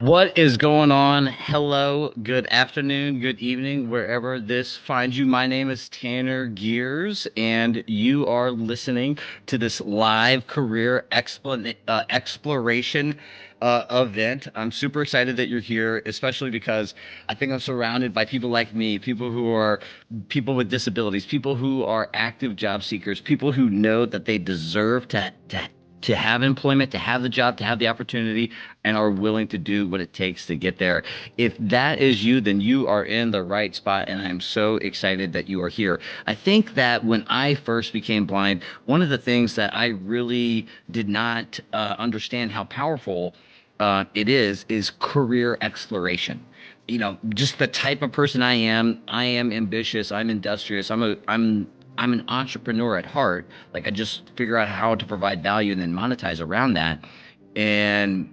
What is going on? Hello, good afternoon, good evening, wherever this finds you. My name is Tanner Gears, and you are listening to this live career exploration event. I'm super excited that you're here, especially because I think I'm surrounded by people like me, people who are people with disabilities, people who are active job seekers, people who know that they deserve to have employment, to have the job, to have the opportunity, and are willing to do what it takes to get there. If that is you, then you are in the right spot, and I'm so excited that you are here. I think that when I first became blind, one of the things that I really did not understand how powerful it is career exploration. Just the type of person I am. I am ambitious. I'm industrious. I'm an entrepreneur at heart. Like I just figure out how to provide value and then monetize around that. And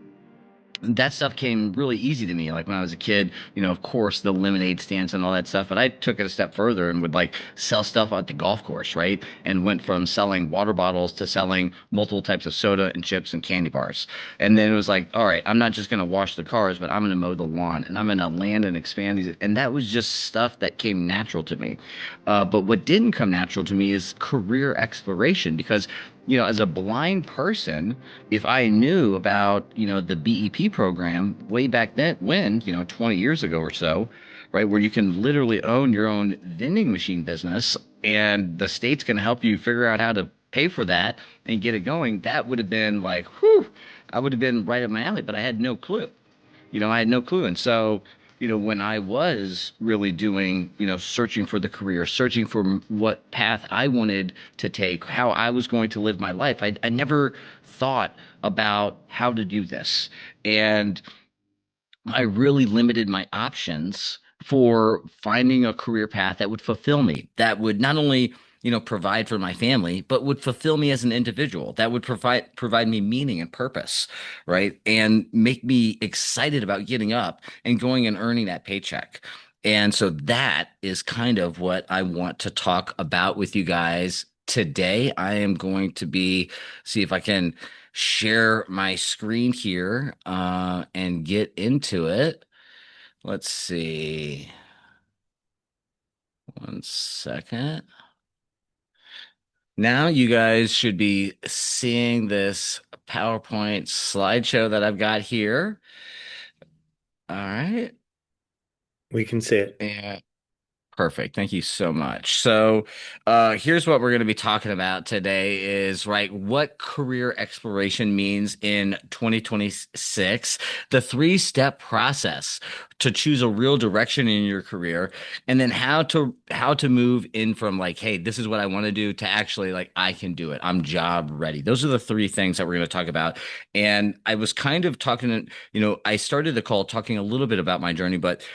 that stuff came really easy to me. Like when I was a kid, of course, the lemonade stands and all that stuff. But I took it a step further and would like sell stuff at the golf course, right? And went from selling water bottles to selling multiple types of soda and chips and candy bars. And then it was like, all right, I'm not just going to wash the cars, but I'm going to mow the lawn and I'm going to land and expand these. And that was just stuff that came natural to me. But what didn't come natural to me is career exploration because as a blind person, if I knew about, the BEP program way back then, 20 years ago or so, right, where you can literally own your own vending machine business and the state's going to help you figure out how to pay for that and get it going, that would have been like, whew, I would have been right up my alley, but I had no clue. I had no clue. And so, when I was really doing, searching for the career, searching for what path I wanted to take, how I was going to live my life, I never thought about how to do this. And I really limited my options for finding a career path that would fulfill me, that would not only, provide for my family, but would fulfill me as an individual, that would provide me meaning and purpose, right? And make me excited about getting up and going and earning that paycheck. And so that is kind of what I want to talk about with you guys today. I am going to see if I can share my screen here and get into it. Let's see. One second. Now you guys should be seeing this PowerPoint slideshow that I've got here. All right. We can see it. And perfect. Thank you so much. So, here's what we're going to be talking about today is, right, what career exploration means in 2026, the three-step process to choose a real direction in your career, and then how to move in from like, hey, this is what I want to do to actually like I can do it. I'm job ready. Those are the three things that we're going to talk about. And I was kind of talking, I started the call talking a little bit about my journey, but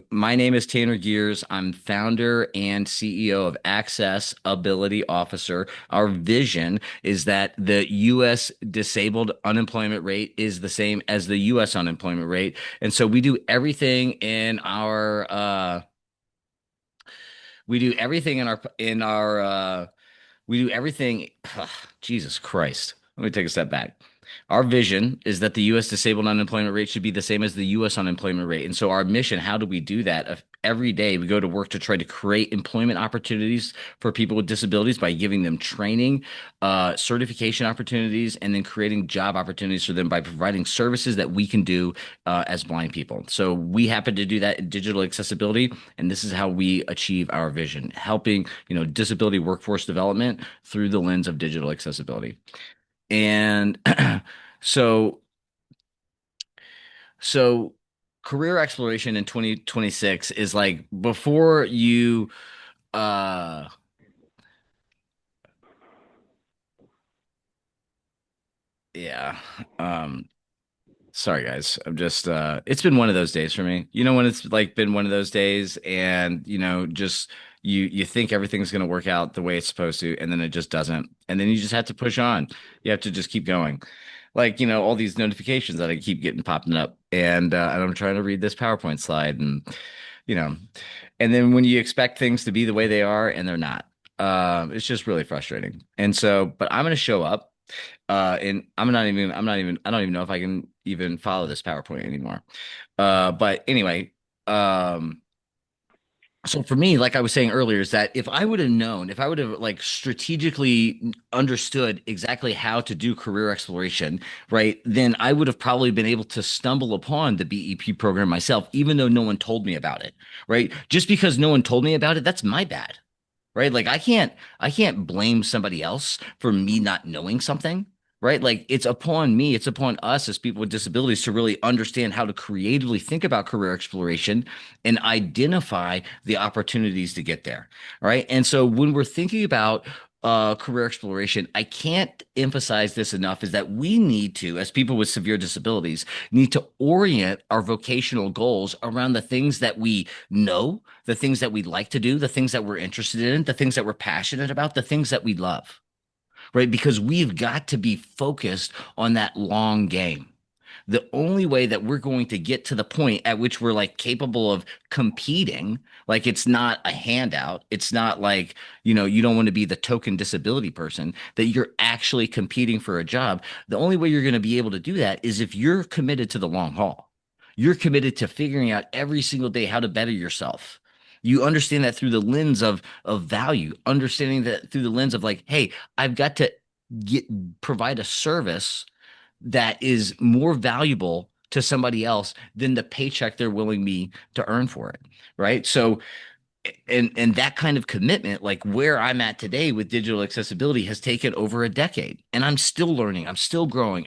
my name is Tanner Gears. I'm founder and CEO of AccessAbility Officer. Our vision is that the U.S. disabled unemployment rate is the same as the U.S. unemployment rate. And so we do everything we do everything. Jesus Christ. Let me take a step back. Our vision is that the U.S. disabled unemployment rate should be the same as the U.S. unemployment rate. And so our mission, how do we do that? Every day we go to work to try to create employment opportunities for people with disabilities by giving them training, certification opportunities, and then creating job opportunities for them by providing services that we can do as blind people. So we happen to do that in digital accessibility, and this is how we achieve our vision, helping, disability workforce development through the lens of digital accessibility. And so so career exploration in 2026 is like before you uh yeah. Um Sorry guys. I'm just it's been one of those days for me. When it's like been one of those days and just you think everything's going to work out the way it's supposed to and then it just doesn't. And then you just have to push on. You have to just keep going. Like, all these notifications that I keep getting popping up and I'm trying to read this PowerPoint slide you know and then when you expect things to be the way they are and they're not. It's just really frustrating. And so, but I'm going to show up and I don't even know if I can even follow this PowerPoint anymore. But anyway, um, so for me, like I was saying earlier, is that if I would have known, if I would have like strategically understood exactly how to do career exploration, right, then I would have probably been able to stumble upon the BEP program myself, even though no one told me about it, right? Just because no one told me about it, that's my bad, right? Like I can't blame somebody else for me not knowing something, right? Like it's upon me, it's upon us as people with disabilities to really understand how to creatively think about career exploration and identify the opportunities to get there, right? And so when we're thinking about career exploration, I can't emphasize this enough is that we need to, as people with severe disabilities, need to orient our vocational goals around the things that we know, the things that we like to do, the things that we're interested in, the things that we're passionate about, the things that we love, right? Because we've got to be focused on that long game. The only way that we're going to get to the point at which we're like capable of competing, like it's not a handout, it's not like, you don't want to be the token disability person, that you're actually competing for a job. The only way you're going to be able to do that is if you're committed to the long haul. You're committed to figuring out every single day how to better yourself. You understand that through the lens of value, understanding that through the lens of like, hey, I've got to provide a service that is more valuable to somebody else than the paycheck they're willing me to earn for it, right? So and that kind of commitment, like where I'm at today with digital accessibility, has taken over a decade, and I'm still learning, I'm still growing,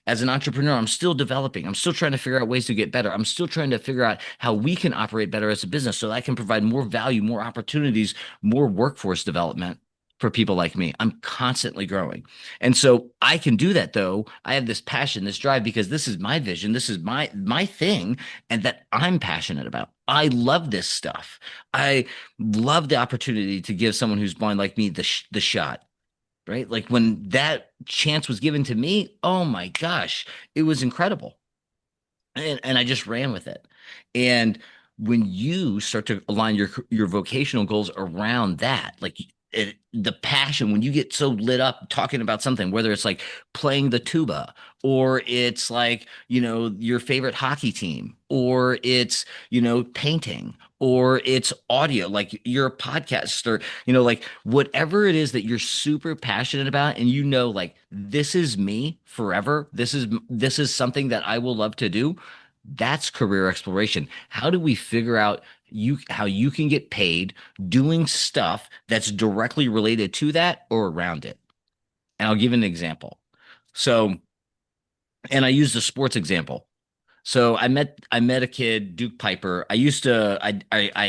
as an entrepreneur, I'm still developing, I'm still trying to figure out ways to get better, I'm still trying to figure out how we can operate better as a business so that I can provide more value, more opportunities, more workforce development for people like me. I'm constantly growing. And so I can do that though. I have this passion, this drive, because this is my vision, this is my thing, and that I'm passionate about. I love this stuff. I love the opportunity to give someone who's blind like me the shot, right? Like when that chance was given to me, oh my gosh, it was incredible. And I just ran with it. And when you start to align your vocational goals around that, like the passion, when you get so lit up talking about something, whether it's like playing the tuba, or it's like, your favorite hockey team, or it's, painting, or it's audio, like you're a podcast, or, like whatever it is that you're super passionate about, and like this is me forever. This is something that I will love to do. That's career exploration. How do we figure out how you can get paid doing stuff that's directly related to that or around it? And I'll give an example. So, and I used a sports example. So I met a kid, Duke Piper. I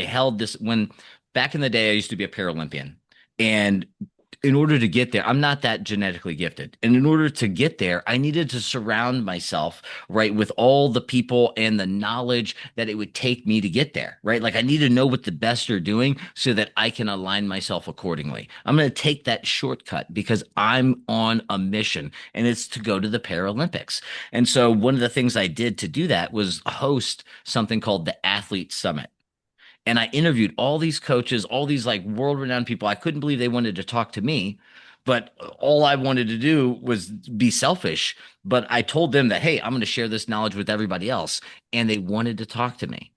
held this when back in the day I used to be a Paralympian. And in order to get there, I'm not that genetically gifted. And in order to get there, I needed to surround myself, right, with all the people and the knowledge that it would take me to get there, right? Like I need to know what the best are doing so that I can align myself accordingly. I'm going to take that shortcut because I'm on a mission, and it's to go to the Paralympics. And so one of the things I did to do that was host something called the Athlete Summit. And I interviewed all these coaches, all these like world renowned people. I couldn't believe they wanted to talk to me, but all I wanted to do was be selfish. But I told them that, hey, I'm going to share this knowledge with everybody else. And they wanted to talk to me.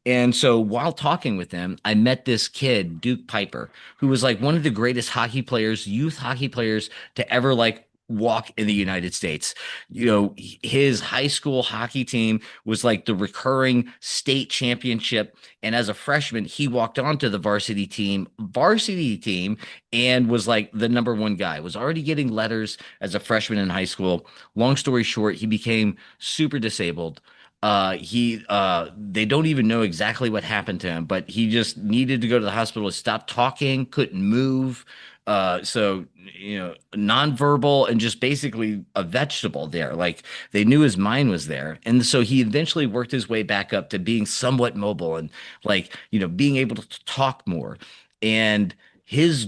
And so while talking with them, I met this kid, Duke Piper, who was like one of the greatest hockey players, youth hockey players to ever like walk in the United States. His high school hockey team was like the recurring state championship. And as a freshman, he walked onto the varsity team, and was like the number one guy, was already getting letters as a freshman in high school. Long story short, he became super disabled. They don't even know exactly what happened to him, but he just needed to go to the hospital to stop talking, couldn't move. So, nonverbal and just basically a vegetable there. Like they knew his mind was there. And so he eventually worked his way back up to being somewhat mobile and like, being able to talk more. And his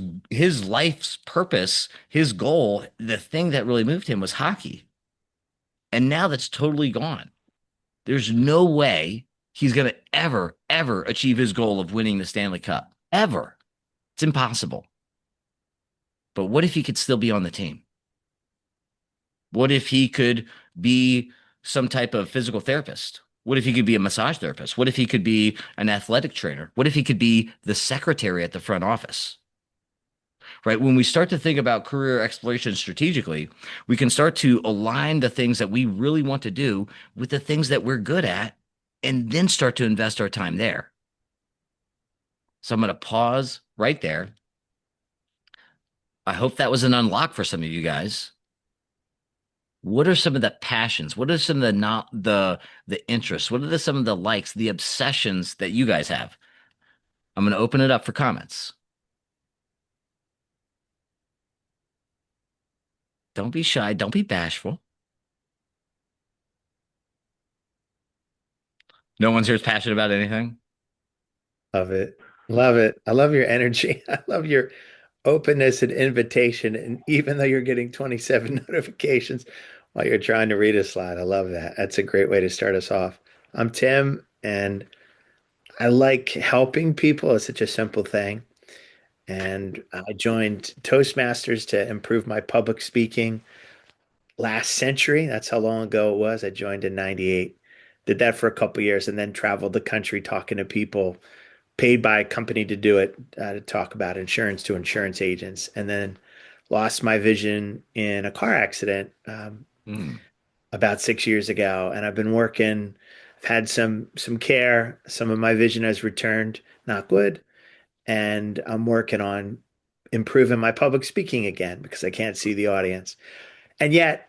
life's purpose, his goal, the thing that really moved him was hockey. And now that's totally gone. There's no way he's going to ever achieve his goal of winning the Stanley Cup. Ever. It's impossible. But what if he could still be on the team? What if he could be some type of physical therapist? What if he could be a massage therapist? What if he could be an athletic trainer? What if he could be the secretary at the front office? Right? When we start to think about career exploration strategically, we can start to align the things that we really want to do with the things that we're good at and then start to invest our time there. So I'm going to pause right there. I hope that was an unlock for some of you guys. What are some of the passions? What are some of the not the interests? What are some of the likes, the obsessions that you guys have? I'm going to open it up for comments. Don't be shy. Don't be bashful. No one's here is passionate about anything. Love it. Love it. I love your energy. I love your openness and invitation. And even though you're getting 27 notifications while you're trying to read a slide, I love that. That's a great way to start us off. I'm Tim, and I like helping people. It's such a simple thing. And I joined Toastmasters to improve my public speaking last century. That's how long ago it was. I joined in 98. Did that for a couple years and then traveled the country talking to people paid by a company to do it, to talk about insurance to insurance agents, and then lost my vision in a car accident Mm. about 6 years ago. And I've been working. I've had some care. Some of my vision has returned, not good, and I'm working on improving my public speaking again because I can't see the audience. And yet,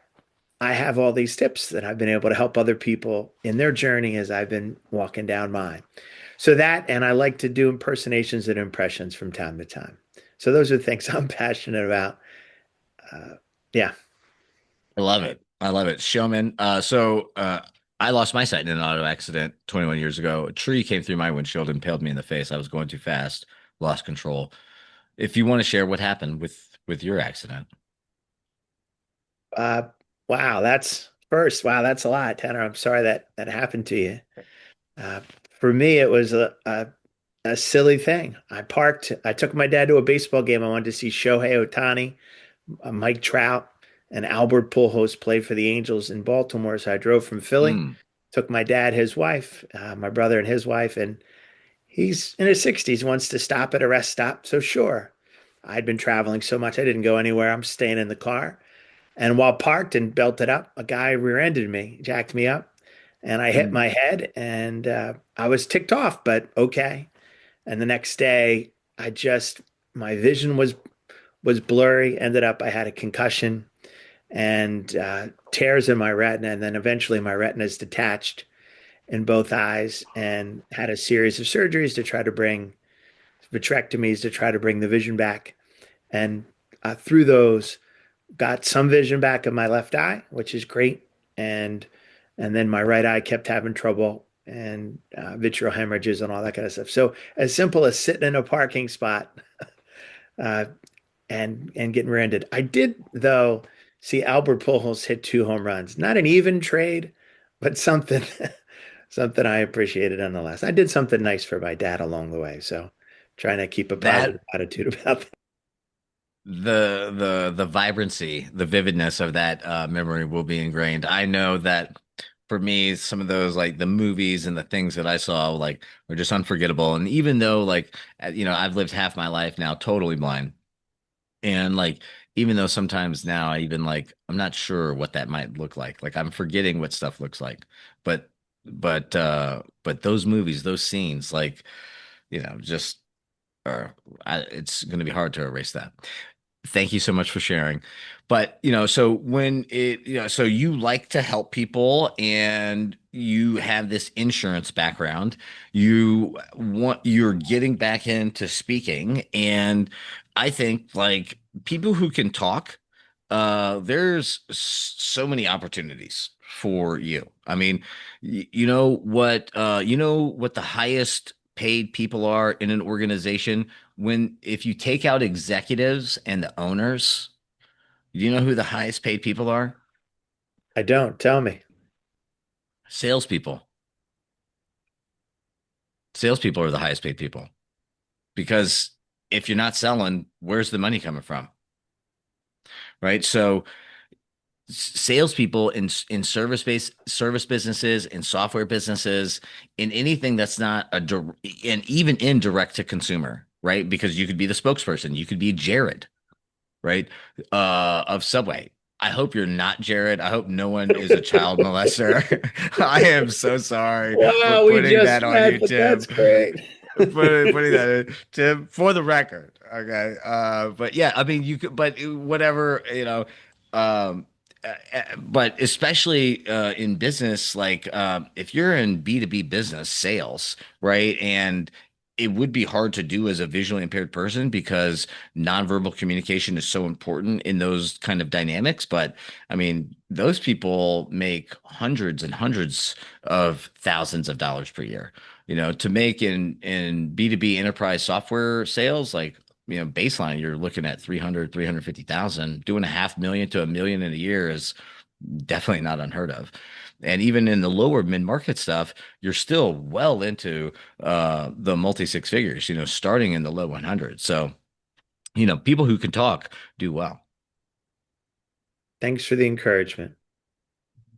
I have all these tips that I've been able to help other people in their journey as I've been walking down mine. So that, and I like to do impersonations and impressions from time to time. So those are things I'm passionate about. Uh, yeah. I love it. I love it. Showman. I lost my sight in an auto accident 21 years ago. A tree came through my windshield and impaled me in the face. I was going too fast, lost control. If you want to share what happened with your accident. Uh, wow, that's first. Wow, that's a lot, Tanner. I'm sorry that that happened to you. Uh, for me, it was a silly thing. I parked. I took my dad to a baseball game. I wanted to see Shohei Ohtani, Mike Trout, and Albert Pujols played for the Angels in Baltimore. So I drove from Philly, Mm, took my dad, his wife, my brother, and his wife, and he's in his 60s, wants to stop at a rest stop. So sure. I'd been traveling so much, I didn't go anywhere. I'm staying in the car. And while parked and belted up, a guy rear-ended me, jacked me up, and I hit mm. my head, and I was ticked off, but okay. And the next day, I just my vision was blurry. Ended up I had a concussion and tears in my retina, and then eventually my retina is detached in both eyes, and had a series of surgeries to try to bring vitrectomies to try to bring the vision back. And through those, got some vision back in my left eye, which is great. And and then my right eye kept having trouble and vitreal hemorrhages and all that kind of stuff. So as simple as sitting in a parking spot uh, and getting rear-ended. I did though see Albert Pujols hit 2 home runs. Not an even trade, but something something I appreciated nonetheless. I did something nice for my dad along the way, so trying to keep a positive That attitude about that. the vibrancy, the vividness of that memory will be ingrained. I know that for me, some of those like the movies and the things that I saw like are just unforgettable. And even though like I've lived half my life now totally blind, and like even though sometimes now I even like I'm not sure what that might look like. Like I'm forgetting what stuff looks like. But but those movies, those scenes, like just it's going to be hard to erase that. Thank you so much for sharing. But, so when so you like to help people and you have this insurance background, you're getting back into speaking. And I think like people who can talk, there's so many opportunities for you. I mean, you know what the highest paid people are in an organization when if you take out executives and the owners, do you know who the highest paid people are? I don't. Tell me. Salespeople. Salespeople are the highest paid people because if you're not selling, where's the money coming from? Right. So salespeople in service businesses, in software businesses, in anything that's not and even in direct to consumer, right? Because you could be the spokesperson, you could be Jared, right? Of Subway. I hope you're not Jared. I hope no one is a child molester. I am so sorry for Wow, we putting just that on met, you, but that's Tim. great. Putting that in, Tim, for the record. Okay. But yeah, I mean, you could, but whatever, um, but especially in business, like if you're in B2B business sales, right? And it would be hard to do as a visually impaired person because nonverbal communication is so important in those kind of dynamics. But I mean, those people make hundreds and hundreds of thousands of dollars per year. To make in B2B enterprise software sales, like, baseline, you're looking at 350,000. Doing a 500,000 to 1 million in a year is definitely not unheard of. And even in the lower mid-market stuff, you're still well into the multi six figures, starting in the low 100s. So, people who can talk do well. Thanks for the encouragement.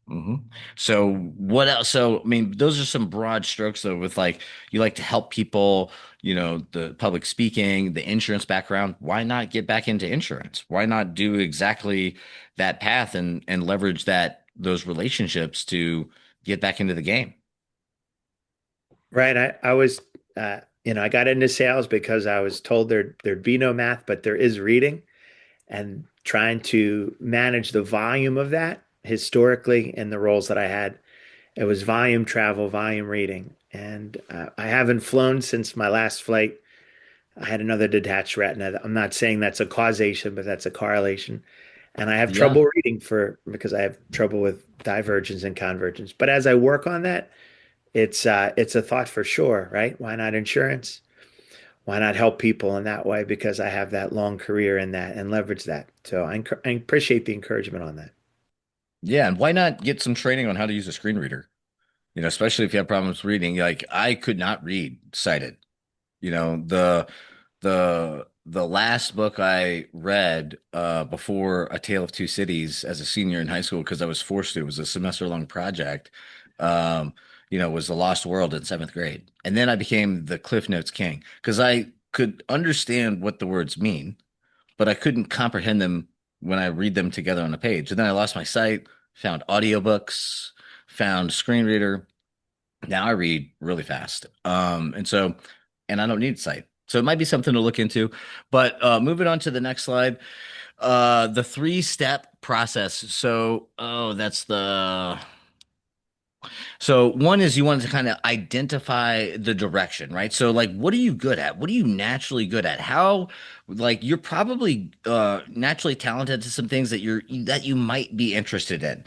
hmm So what else? So, I mean, those are some broad strokes though, with like, you like to help people, the public speaking, the insurance background. Why not get back into insurance? Why not do exactly that path and leverage those relationships to get back into the game? Right. I was, I got into sales because I was told there'd be no math, but there is reading, and trying to manage the volume of that historically in the roles that I had. It was volume travel, volume reading. And I haven't flown since my last flight. I had another detached retina. I'm not saying that's a causation, but that's a correlation. And I have Yeah. trouble reading because I have trouble with divergence and convergence. But as I work on that, it's a thought for sure, right? Why not insurance? Why not help people in that way? Because I have that long career in that and leverage that. So I appreciate the encouragement on that. Yeah. And why not get some training on how to use a screen reader? Especially if you have problems reading. Like, I could not read sighted. The last book I read before A Tale of Two Cities as a senior in high school, because I was forced to, it was a semester long project, um, was The Lost World in seventh grade. And then I became the Cliff Notes king because I could understand what the words mean, but I couldn't comprehend them when I read them together on a page. And then I lost my sight, found audiobooks, found screen reader. Now I read really fast. And I don't need sight. So it might be something to look into. But moving on to the next slide, the three-step process. So, oh, that's the so one is you want to kind of identify the direction, right? So like, what are you good at? What are you naturally good at? How, like, you're probably naturally talented to some things that you might be interested in.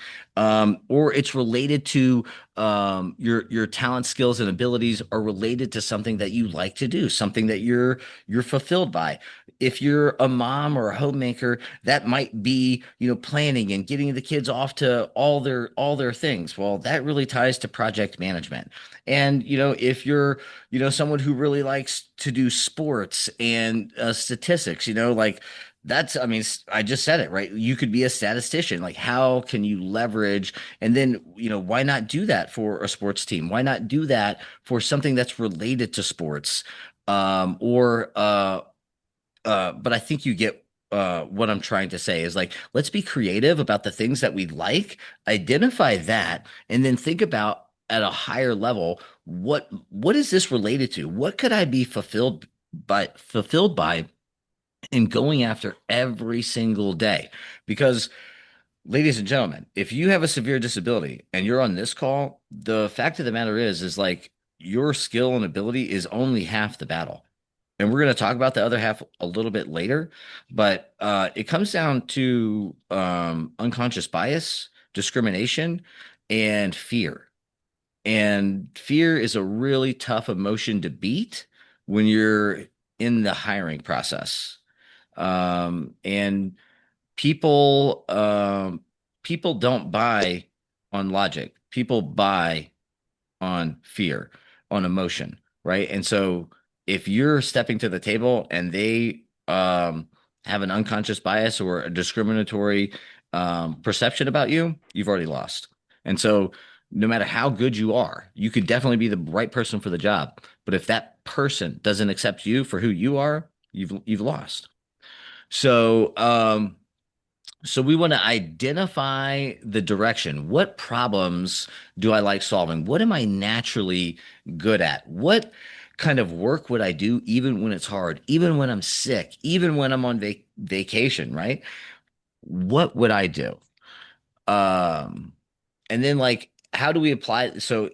Or it's related to your talent, skills, and abilities are related to something that you like to do, something that you're fulfilled by. If you're a mom or a homemaker, that might be, planning and getting the kids off to all their things. Well, that really ties to project management. And, if you're, someone who really likes to do sports and statistics, like, I mean, I just said it, right? You could be a statistician. Like, how can you leverage? And then, why not do that for a sports team? Why not do that for something that's related to sports? But I think you get what I'm trying to say is, like, let's be creative about the things that we like, identify that, and then think about at a higher level, what is this related to? What could I be fulfilled by in going after every single day? Because, ladies and gentlemen, if you have a severe disability and you're on this call, the fact of the matter is like, your skill and ability is only half the battle. And we're going to talk about the other half a little bit later, but it comes down to unconscious bias, discrimination, and fear. And fear is a really tough emotion to beat when you're in the hiring process. And people people don't buy on logic. People buy on fear, on emotion, right? And so if you're stepping to the table and they have an unconscious bias or a discriminatory perception about you, you've already lost. And so, no matter how good you are, you could definitely be the right person for the job. But if that person doesn't accept you for who you are, you've lost. So, so we want to identify the direction. What problems do I like solving? What am I naturally good at? What kind of work would I do even when it's hard, even when I'm sick, even when I'm on vacation, right? What would I do? Um, and then like, how do we apply it? So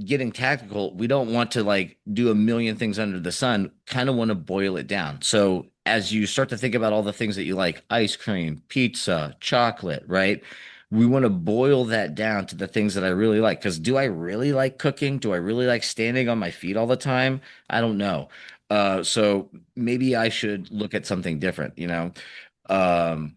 getting tactical, we don't want to like do a million things under the sun, kind of want to boil it down. So as you start to think about all the things that you like, ice cream, pizza, chocolate, right? We want to boil that down to the things that I really like. Because do I really like cooking? Do I really like standing on my feet all the time? I don't know. So maybe I should look at something different, you know? Um,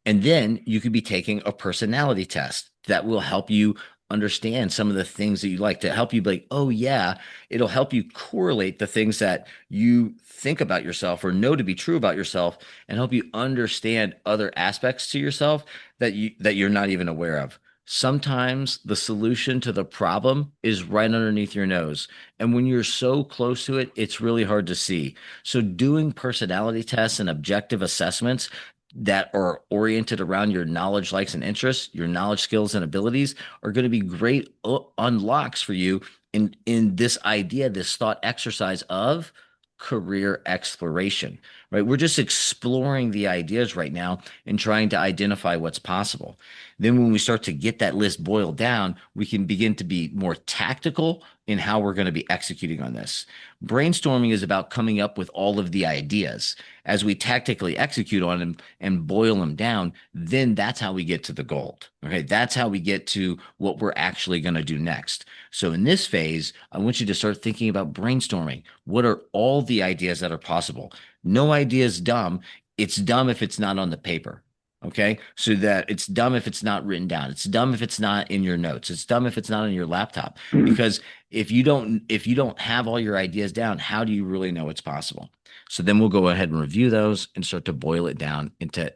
and then you could be taking a personality test that will help you understand some of the things that you like to help you be like, oh, yeah, it'll help you correlate the things that you think about yourself or know to be true about yourself and help you understand other aspects to yourself that you're not even aware of. Sometimes the solution to the problem is right underneath your nose. And when you're so close to it, it's really hard to see. So, doing personality tests and objective assessments that are oriented around your knowledge, likes, and interests, your knowledge, skills, and abilities are going to be great unlocks for you in this idea, this thought exercise of career exploration, right? We're just exploring the ideas right now and trying to identify what's possible. Then when we start to get that list boiled down, we can begin to be more tactical in how we're going to be executing on this. Brainstorming is about coming up with all of the ideas. As we tactically execute on them and boil them down, then that's how we get to the gold. Okay. That's how we get to what we're actually going to do next. So in this phase, I want you to start thinking about brainstorming. What are all the ideas that are possible? No idea is dumb. It's dumb if it's not on the paper. Okay. So that it's dumb if it's not written down. It's dumb if it's not in your notes. It's dumb if it's not on your laptop. Because if you don't have all your ideas down, how do you really know it's possible? So then we'll go ahead and review those and start to boil it down into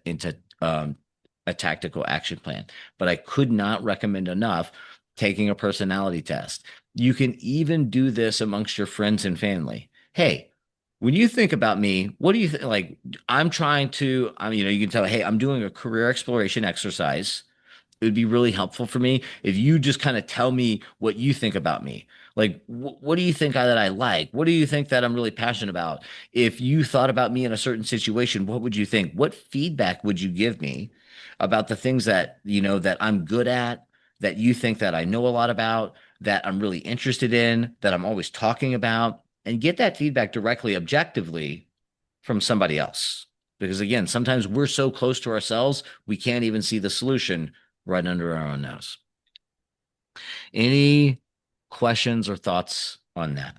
a tactical action plan. But I could not recommend enough taking a personality test. You can even do this amongst your friends and family. Hey, when you think about me, what do you think? Like, you can tell, hey, I'm doing a career exploration exercise. It would be really helpful for me if you just kind of tell me what you think about me. Like, what do you think that I like? What do you think that I'm really passionate about? If you thought about me in a certain situation, what would you think? What feedback would you give me about the things that, that I'm good at, that you think that I know a lot about, that I'm really interested in, that I'm always talking about, and get that feedback directly, objectively from somebody else. Because again, sometimes we're so close to ourselves, we can't even see the solution right under our own nose. Any questions or thoughts on that?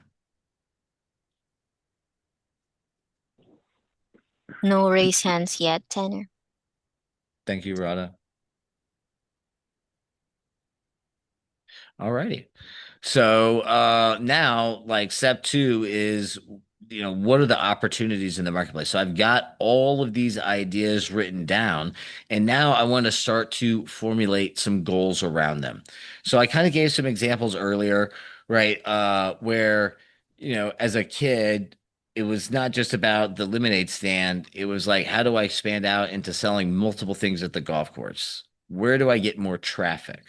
No raise hands yet, Tanner. Thank you, Rada. All righty. So now like step two is, what are the opportunities in the marketplace? So I've got all of these ideas written down, and now I want to start to formulate some goals around them. So I kind of gave some examples earlier, right? Where, as a kid, it was not just about the lemonade stand. It was like, how do I expand out into selling multiple things at the golf course? Where do I get more traffic?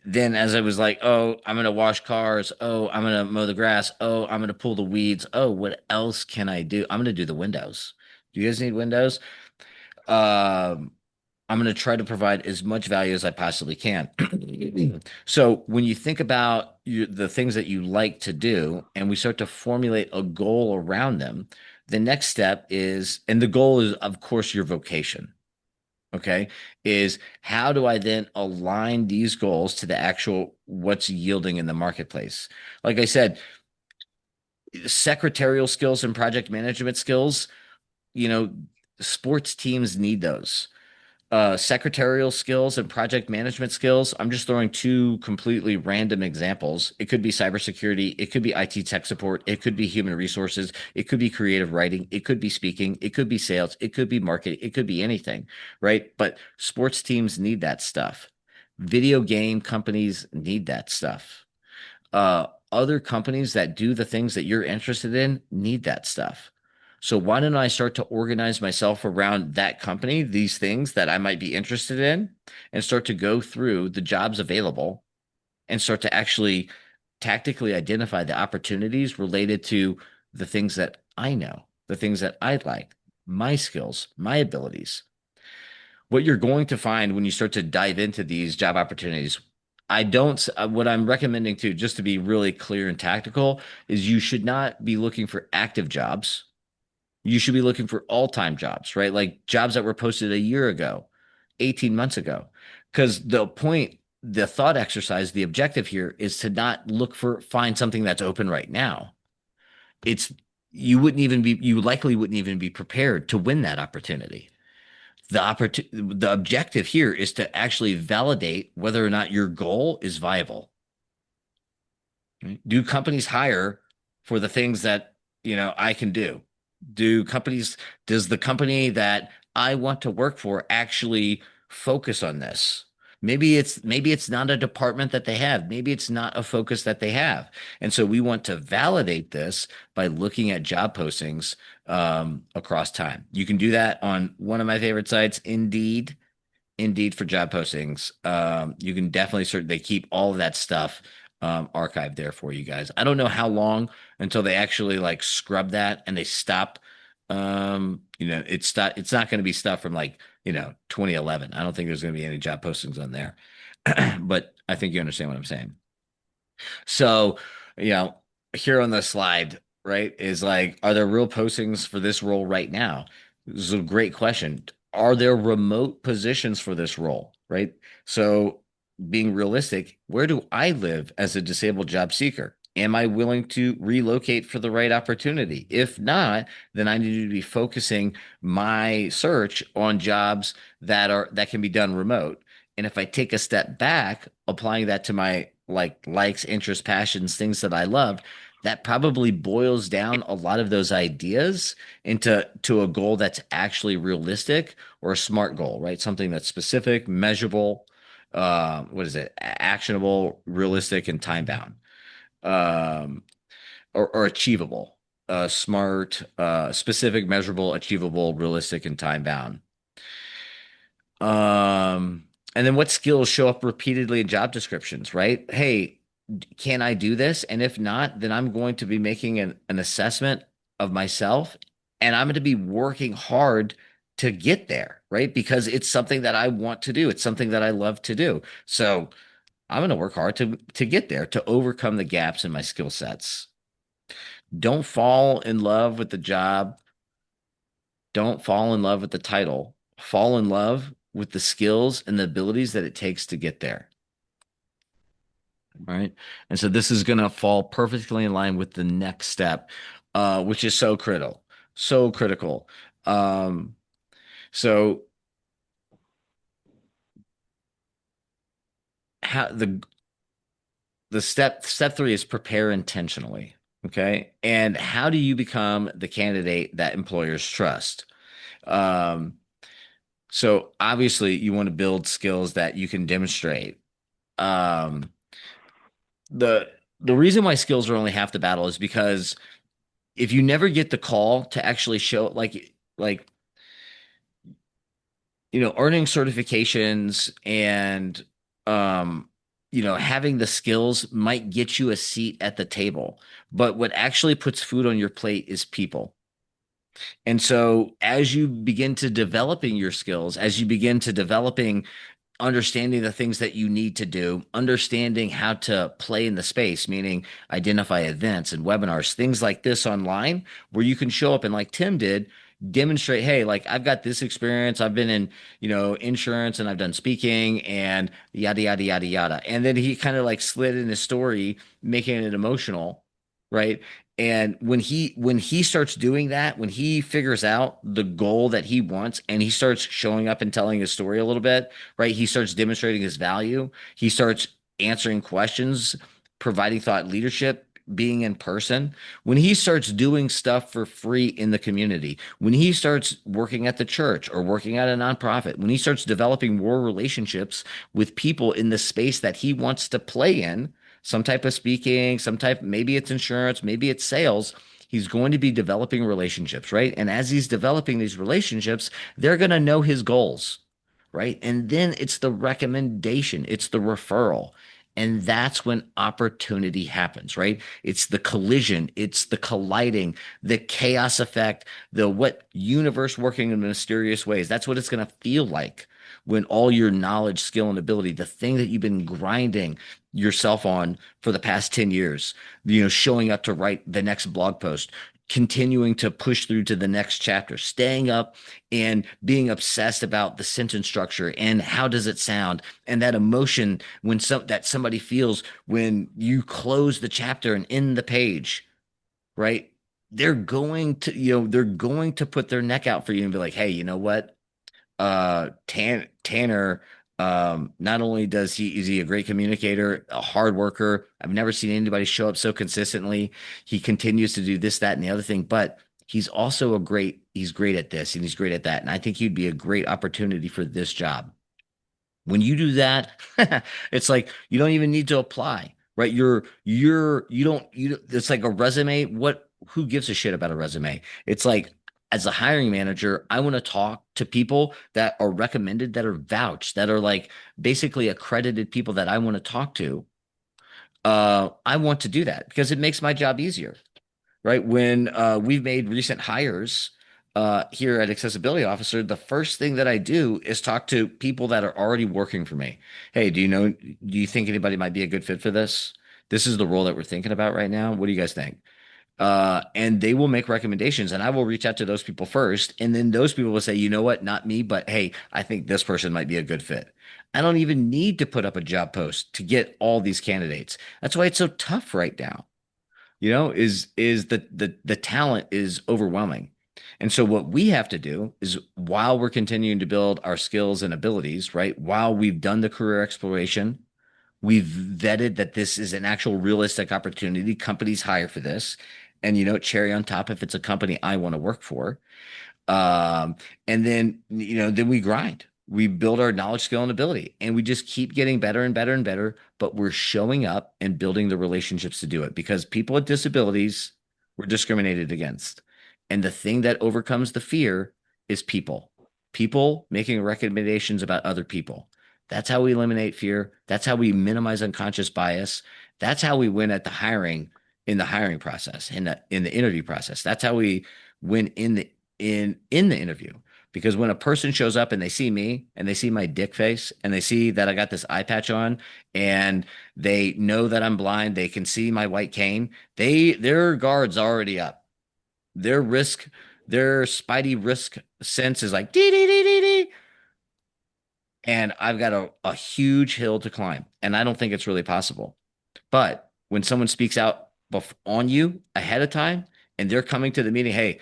Then as I was like, oh, I'm gonna wash cars. Oh, I'm gonna mow the grass. Oh, I'm gonna pull the weeds. Oh, what else can I do? I'm gonna do the windows. Do you guys need windows? Um, I'm gonna try to provide as much value as I possibly can. So when you think about the things that you like to do, and we start to formulate a goal around them, the next step is, and the goal is, of course, your vocation. Okay, is how do I then align these goals to the actual what's yielding in the marketplace? Like I said, secretarial skills and project management skills, you know, sports teams need those. Secretarial skills and project management skills. I'm just throwing two completely random examples. It could be cybersecurity, it could be IT tech support, it could be human resources, it could be creative writing, it could be speaking, it could be sales, it could be marketing, it could be anything, right? But sports teams need that stuff. Video game companies need that stuff. Other companies that do the things that you're interested in need that stuff. So why don't I start to organize myself around that company, these things that I might be interested in, and start to go through the jobs available and start to actually tactically identify the opportunities related to the things that I know, the things that I like, my skills, my abilities. What you're going to find when you start to dive into these job opportunities, I don't, what I'm recommending to, just to be really clear and tactical, is you should not be looking for active jobs. You should be looking for all-time jobs, right? Like jobs that were posted a year ago, 18 months ago. Because the thought exercise, the objective here is to not find something that's open right now. It's, you likely wouldn't even be prepared to win that opportunity. The objective here is to actually validate whether or not your goal is viable. Right? Do companies hire for the things that, I can do? Does the company that I want to work for actually focus on this? Maybe it's not a department that they have. Maybe it's not a focus that they have. And so we want to validate this by looking at job postings across time. You can do that on one of my favorite sites, Indeed. Indeed for job postings. You can definitely they keep all of that stuff archived there for you guys. I don't know how long until they actually like scrub that and they stop. It's not going to be stuff from like, 2011. I don't think there's going to be any job postings on there. But I think you understand what I'm saying. So, you know, here on the slide, right, is like, are there real postings for this role right now? This is a great question. Are there remote positions for this role, right? So, being realistic, where do I live as a disabled job seeker? Am I willing to relocate for the right opportunity? If not, then I need to be focusing my search on jobs that can be done remote. And if I take a step back, applying that to my likes, interests, passions, things that I love, that probably boils down a lot of those ideas into a goal that's actually realistic or a SMART goal, right? Something that's specific, measurable, what is it? Actionable, realistic, and time bound, um, or achievable. SMART, specific, measurable, achievable, realistic, and time bound. Um, and then what skills show up repeatedly in job descriptions, right? Hey, can I do this? And if not, then I'm going to be making an assessment of myself and I'm going to be working hard to get there, right? Because it's something that I want to do. It's something that I love to do. So I'm going to work hard to get there, to overcome the gaps in my skill sets. Don't fall in love with the job. Don't fall in love with the title. Fall in love with the skills and the abilities that it takes to get there. Right. And so this is going to fall perfectly in line with the next step, which is so critical, so critical. Um, so how the step three is prepare intentionally. Okay. And how do you become the candidate that employers trust? Um, so obviously you want to build skills that you can demonstrate. Um, the the reason why skills are only half the battle is because if you never get the call to actually show like earning certifications and having the skills might get you a seat at the table, but what actually puts food on your plate is people. And so as you begin to developing your skills, as you begin to developing understanding the things that you need to do, understanding how to play in the space, meaning identify events and webinars, things like this online, where you can show up and, like Tim did, demonstrate, hey, like I've got this experience. I've been in, insurance and I've done speaking and yada, yada, yada, yada. And then he kind of like slid in his story, making it emotional, right? And when he starts doing that, when he figures out the goal that he wants and he starts showing up and telling his story a little bit, right? He starts demonstrating his value. He starts answering questions, providing thought leadership, being in person. When he starts doing stuff for free in the community, when he starts working at the church or working at a nonprofit, when he starts developing more relationships with people in the space that he wants to play in, some type of speaking, some type, maybe it's insurance, maybe it's sales. He's going to be developing relationships, right? And as he's developing these relationships, they're going to know his goals, right? And then it's the recommendation, it's the referral. And that's when opportunity happens, right? It's the collision, it's the colliding, the chaos effect, the what universe working in mysterious ways. That's what it's going to feel like when all your knowledge, skill, and ability, the thing that you've been grinding yourself on for the past 10 years, showing up to write the next blog post, continuing to push through to the next chapter, staying up and being obsessed about the sentence structure and how does it sound, and that emotion that somebody feels when you close the chapter and end the page, right? They're going to put their neck out for you and be like, hey, you know what? Tanner, not only is he a great communicator, a hard worker. I've never seen anybody show up so consistently. He continues to do this, that, and the other thing, but he's great at this and he's great at that. And I think he'd be a great opportunity for this job. When you do that, it's like you don't even need to apply, right? It's like a resume. Who gives a shit about a resume? It's like, as a hiring manager, I want to talk to people that are recommended, that are vouched, that are like basically accredited people that I want to talk to. I want to do that because it makes my job easier, right? When we've made recent hires here at Accessibility Officer, the first thing that I do is talk to people that are already working for me. Hey, do you think anybody might be a good fit for this? This is the role that we're thinking about right now. What do you guys think? And they will make recommendations, and I will reach out to those people first. And then those people will say, you know what, not me, but hey, I think this person might be a good fit. I don't even need to put up a job post to get all these candidates. That's why it's so tough right now. Is the talent is overwhelming. And so what we have to do is while we're continuing to build our skills and abilities, right? While we've done the career exploration, we've vetted that this is an actual realistic opportunity. Companies hire for this. And cherry on top, if it's a company I want to work for, um, and then we grind. We build our knowledge, skill, and ability, and we just keep getting better and better and better. But we're showing up and building the relationships to do it because people with disabilities were discriminated against. And the thing that overcomes the fear is people. People making recommendations about other people. That's how we eliminate fear. That's how we minimize unconscious bias. That's how we win at the hiring in the hiring process, in the interview process. That's how we win in the interview. Because when a person shows up and they see me and they see my dick face and they see that I got this eye patch on and they know that I'm blind, they can see my white cane, their guard's already up. Their risk, their spidey risk sense is like dee dee dee dee dee. And I've got a huge hill to climb. And I don't think it's really possible. But when someone speaks out on you ahead of time and they're coming to the meeting, hey,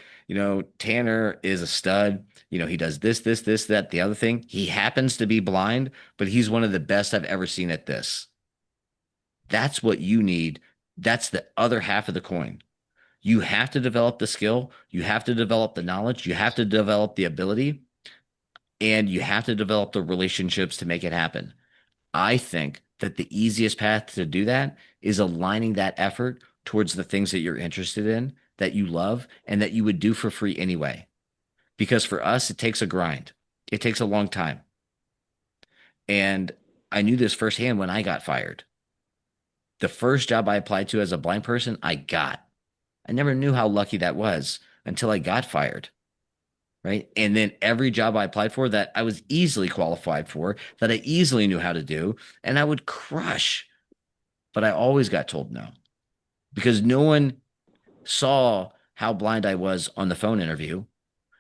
Tanner is a stud. He does this, that, the other thing. He happens to be blind, but he's one of the best I've ever seen at this. That's what you need. That's the other half of the coin. You have to develop the skill. You have to develop the knowledge. You have to develop the ability. And you have to develop the relationships to make it happen. I think that the easiest path to do that is aligning that effort towards the things that you're interested in, that you love, and that you would do for free anyway. Because for us, it takes a grind. It takes a long time. And I knew this firsthand when I got fired. The first job I applied to as a blind person, I got. I never knew how lucky that was until I got fired. Right. And then every job I applied for that I was easily qualified for, that I easily knew how to do, and I would crush. But I always got told no because no one saw how blind I was on the phone interview.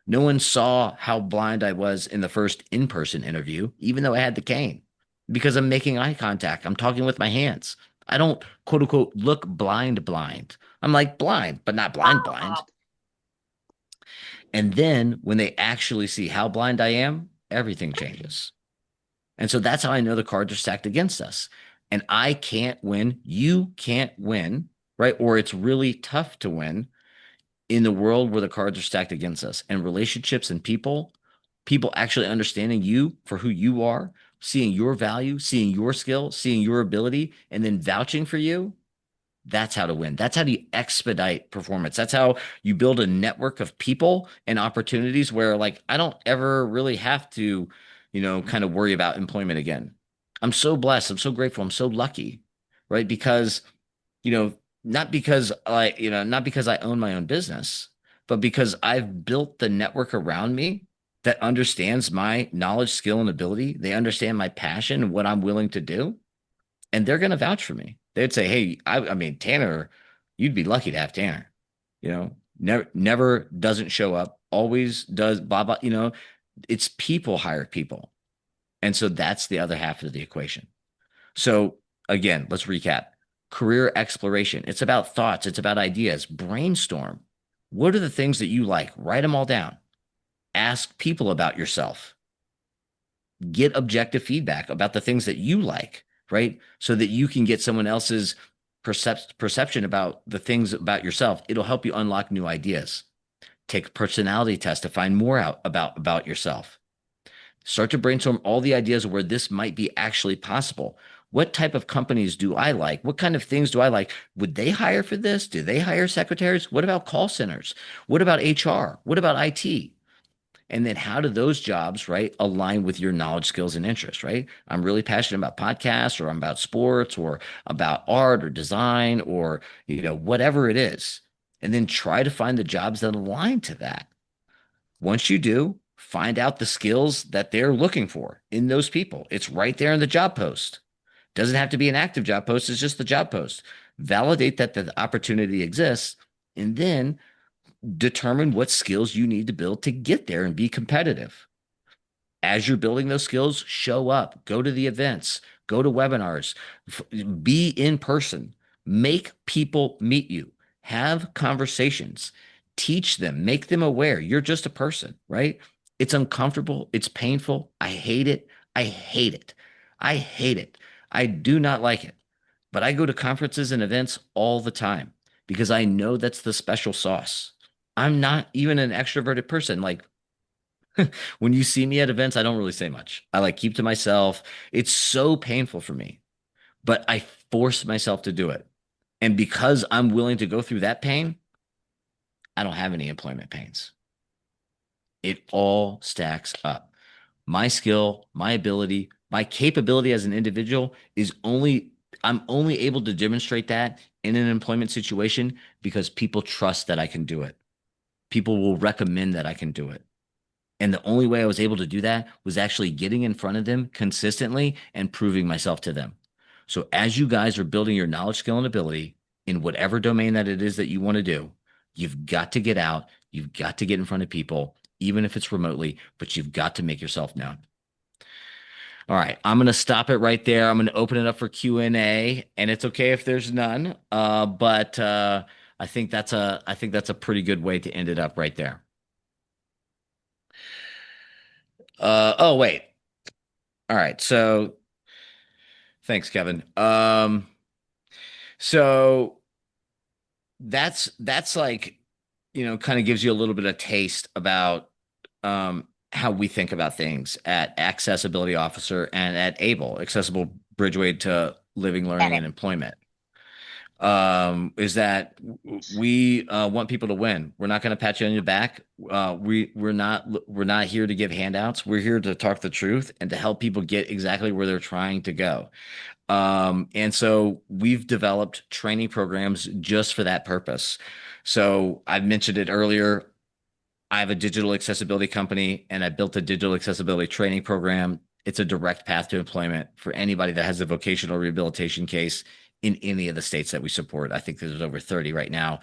No one saw how blind I was in the first in-person interview, even though I had the cane, because I'm making eye contact. I'm talking with my hands. I don't quote unquote look blind. I'm like blind, but not blind. And then when they actually see how blind I am, everything changes. And so that's how I know the cards are stacked against us. And I can't win. You can't win, right? Or it's really tough to win in the world where the cards are stacked against us. And relationships and people actually understanding you for who you are, seeing your value, seeing your skill, seeing your ability, and then vouching for you. That's how to win. That's how you expedite performance. That's how you build a network of people and opportunities where, like, I don't ever really have to, kind of worry about employment again. I'm so blessed. I'm so grateful. I'm so lucky, right? Because, you know, not because I own my own business, but because I've built the network around me that understands my knowledge, skill, and ability. They understand my passion and what I'm willing to do, and they're going to vouch for me. They'd say, "Hey, I mean, Tanner, you'd be lucky to have Tanner. Never doesn't show up, always does blah blah. It's people hire people, and so that's the other half of the equation. So again, let's recap: career exploration. It's about thoughts. It's about ideas. Brainstorm. What are the things that you like? Write them all down. Ask people about yourself. Get objective feedback about the things that you like, right? So that you can get someone else's perception about the things about yourself. It'll help you unlock new ideas. Take a personality test to find more out about yourself. Start to brainstorm all the ideas of where this might be actually possible. What type of companies do I like? What kind of things do I like? Would they hire for this? Do they hire secretaries? What about call centers? What about HR? What about IT? And then how do those jobs, right, align with your knowledge, skills, and interests, right? I'm really passionate about podcasts, or I'm about sports, or about art or design, or, whatever it is. And then try to find the jobs that align to that. Once you do, find out the skills that they're looking for in those people. It's right there in the job post. Doesn't have to be an active job post, it's just the job post. Validate that the opportunity exists, and then determine what skills you need to build to get there and be competitive. As you're building those skills, show up, go to the events, go to webinars, be in person, make people meet you, have conversations, teach them, make them aware you're just a person, right? It's uncomfortable, it's painful. I hate it. I hate it. I hate it. I do not like it. But I go to conferences and events all the time because I know that's the special sauce. I'm not even an extroverted person. Like, when you see me at events, I don't really say much. I like keep to myself. It's so painful for me, but I force myself to do it. And because I'm willing to go through that pain, I don't have any employment pains. It all stacks up. My skill, my ability, my capability as an individual I'm only able to demonstrate that in an employment situation because people trust that I can do it. People will recommend that I can do it. And the only way I was able to do that was actually getting in front of them consistently and proving myself to them. So as you guys are building your knowledge, skill, and ability in whatever domain that it is that you want to do, you've got to get out. You've got to get in front of people, even if it's remotely, but you've got to make yourself known. All right, I'm going to stop it right there. I'm going to open it up for Q&A, and it's okay if there's none. But I think that's a pretty good way to end it up right there. Oh wait. All right. So thanks, Kevin. So that's like, kind of gives you a little bit of taste about how we think about things at Accessibility Officer and at ABLE, Accessible Bridgeway to Living, Learning, and Employment. Is that we want people to win. We're not going to pat you on your back. We're not here to give handouts. We're here to talk the truth and to help people get exactly where they're trying to go. And so we've developed training programs just for that purpose. So I mentioned it earlier. I have a digital accessibility company and I built a digital accessibility training program. It's a direct path to employment for anybody that has a vocational rehabilitation case in any of the states that we support. I think there's over 30 right now.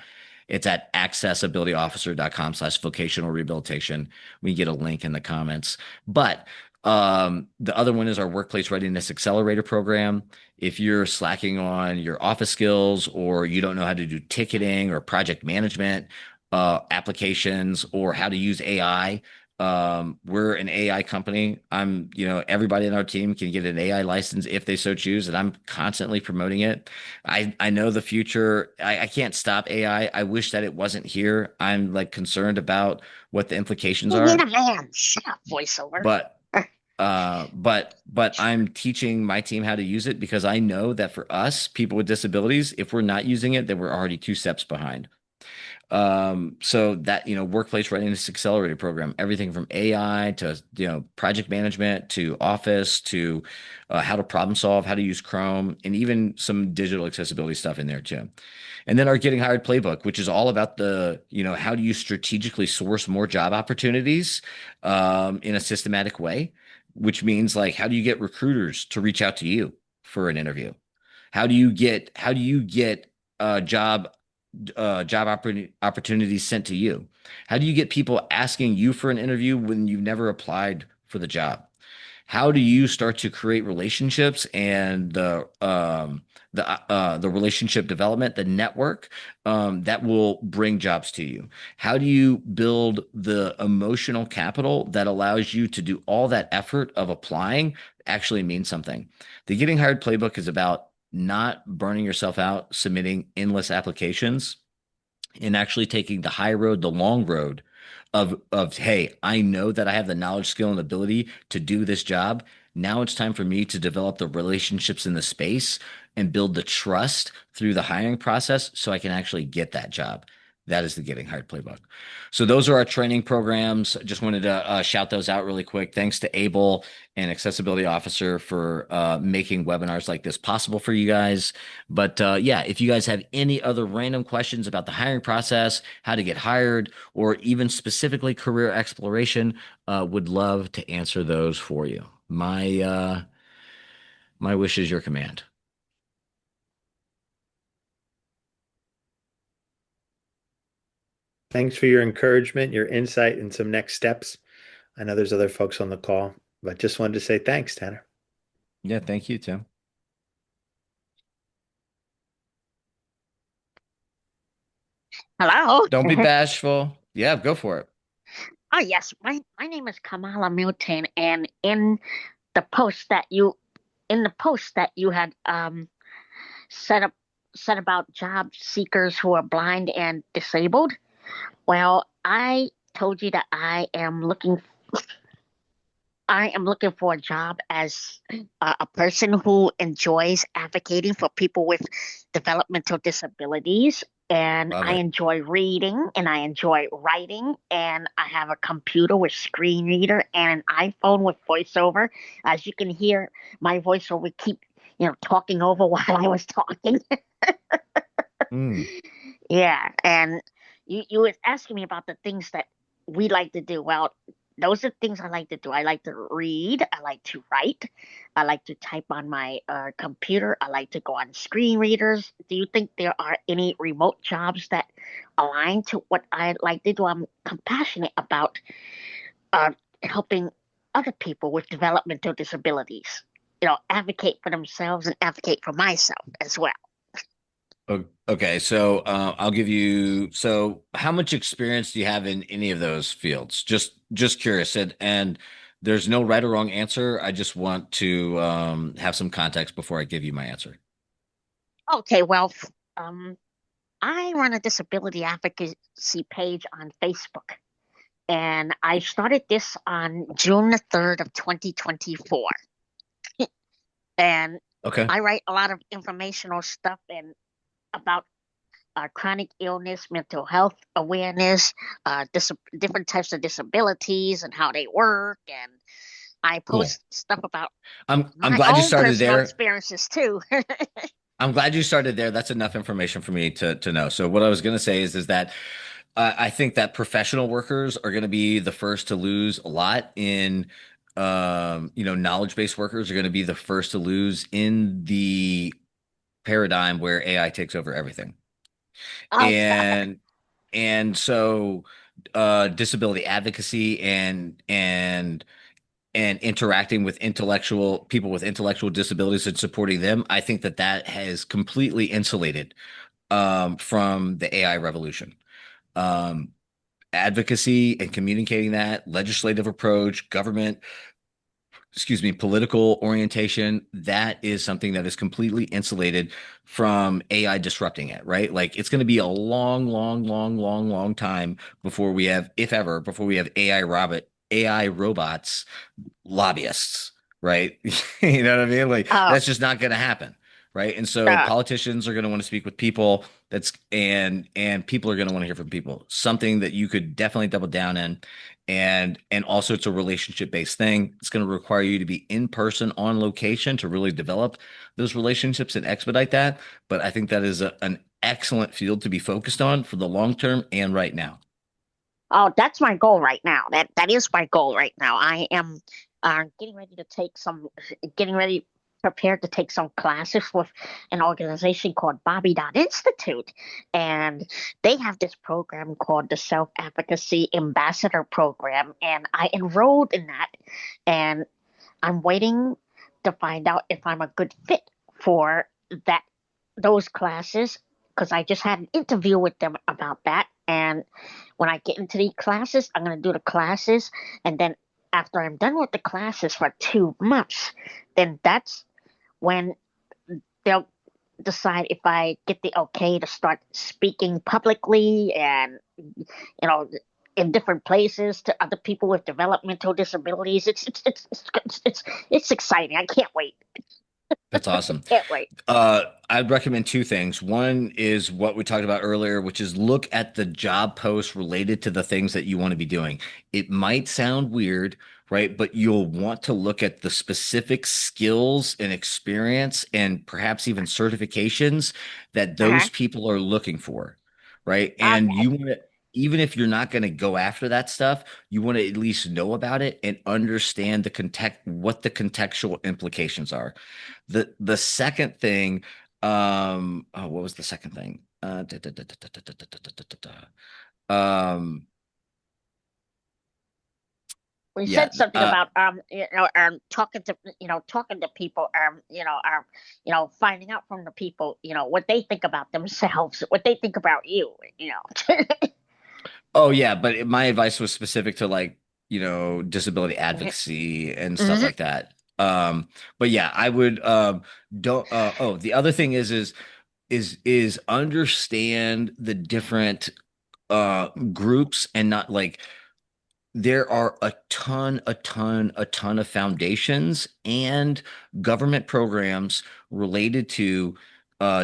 It's at accessabilityofficer.com/vocational rehabilitation. We get a link in the comments. But The other one is our Workplace Readiness Accelerator program. If you're slacking on your office skills or you don't know how to do ticketing or project management, applications or how to use AI, we're an AI company. Everybody in our team can get an AI license if they so choose, and I'm constantly promoting it. I know the future. I can't stop AI. I wish that it wasn't here. I'm like concerned about what the implications You need are, a man. Shut up, voiceover. but but I'm teaching my team how to use it because I know that for us, people with disabilities, if we're not using it, then we're already two steps behind. So that, Workplace Readiness Accelerator program, everything from AI to, project management to Office to how to problem solve, how to use Chrome, and even some digital accessibility stuff in there too. And then our Getting Hired Playbook, which is all about how do you strategically source more job opportunities in a systematic way, which means like, how do you get recruiters to reach out to you for an interview? How do you get opportunities sent to you? How do you get people asking you for an interview when you've never applied for the job? How do you start to create relationships and the relationship development, the network that will bring jobs to you? How do you build the emotional capital that allows you to do all that effort of applying actually mean something? The Getting Hired Playbook is about not burning yourself out, submitting endless applications, and actually taking the high road, the long road of hey, I know that I have the knowledge, skill, and ability to do this job. Now it's time for me to develop the relationships in the space and build the trust through the hiring process so I can actually get that job. That is the Getting Hired Playbook. So those are our training programs. Just wanted to shout those out really quick. Thanks to Abel and Accessibility Officer for making webinars like this possible for you guys. But yeah, if you guys have any other random questions about the hiring process, how to get hired, or even specifically career exploration, would love to answer those for you. My wish is your command. Thanks for your encouragement, your insight, and some next steps. I know there's other folks on the call, but just wanted to say thanks, Tanner. Yeah, thank you, Tim. Hello. Don't be bashful. Yeah, go for it. Oh yes, my name is Kamala Milton, and the post that you had set up set about job seekers who are blind and disabled. Well, I told you that I am looking for a job as a person who enjoys advocating for people with developmental disabilities. And Love I it. enjoy reading and I enjoy writing. And I have a computer with screen reader and an iPhone with voiceover. As you can hear, my voiceover keep, talking over while I was talking. Mm. Yeah, and you was asking me about the things that we like to do. Well, those are things I like to do. I like to read. I like to write. I like to type on my computer. I like to go on screen readers. Do you think there are any remote jobs that align to what I like to do? I'm compassionate about uh, helping other people with developmental disabilities. Advocate for themselves and advocate for myself as well. Okay, so I'll give you. So, how much experience do you have in any of those fields? Just curious, and there's no right or wrong answer. I just want to have some context before I give you my answer. Okay, well, um, I run a disability advocacy page on Facebook, and I started this on June the 3rd of 2024. And Okay, I write a lot of informational stuff and about chronic illness, mental health awareness, different types of disabilities and how they work. And I cool. post stuff about I'm my glad you own started personal there. experiences too. I'm glad you started there. That's enough information for me to know. So what I was going to say is that I think that professional workers are going to be the first to lose a lot in knowledge-based workers are going to be the first to lose in the paradigm where AI takes over everything. Oh, And so disability advocacy and and interacting with intellectual people with intellectual disabilities and supporting them, I think that that has completely insulated from the AI revolution. Um, Advocacy and communicating that, legislative approach, government, excuse me, political orientation, that is something that is completely insulated from AI disrupting it, right? Like it's going to be a long, long, long, long, long time before we have, if ever, before we have AI robots lobbyists, right? You know what I mean? Like Oh, that's just not going to happen, right? And so uh, politicians are going to want to speak with people. And people are going to want to hear from people. Something that you could definitely double down in, and also it's a relationship based thing. It's going to require you to be in person on location to really develop those relationships and expedite that. But I think that is an excellent field to be focused on for the long term and right now. oh, that's my goal right now. That is my goal right now. I am getting ready to getting ready, prepared to take some classes with an organization called Bobby Dot Institute, and they have this program called the Self Advocacy Ambassador Program, and I enrolled in that, and I'm waiting to find out if I'm a good fit for that those classes because I just had an interview with them about that. And when I get into the classes, I'm going to do the classes. And then after I'm done with the classes for 2 months, then that's when they'll decide if I get the okay to start speaking publicly and, in different places to other people with developmental disabilities. It's exciting. I can't wait. That's awesome. Can't wait. I'd recommend two things. One is what we talked about earlier, which is look at the job posts related to the things that you want to be doing. It might sound weird, right? But you'll want to look at the specific skills and experience and perhaps even certifications that Uh-huh. those people are looking for, right? And Okay. you want to, even if you're not going to go after that stuff, you want to at least know about it and understand what the contextual implications are. The second thing, what was the second thing? Um, We yeah, said something about talking to people, finding out from the people, what they think about themselves, what they think about you. oh yeah, but my advice was specific to like, disability Mhm. advocacy and stuff Mhm. like that. But yeah, I would don't oh, the other thing is understand the different groups and not like there are a ton of foundations and government programs related to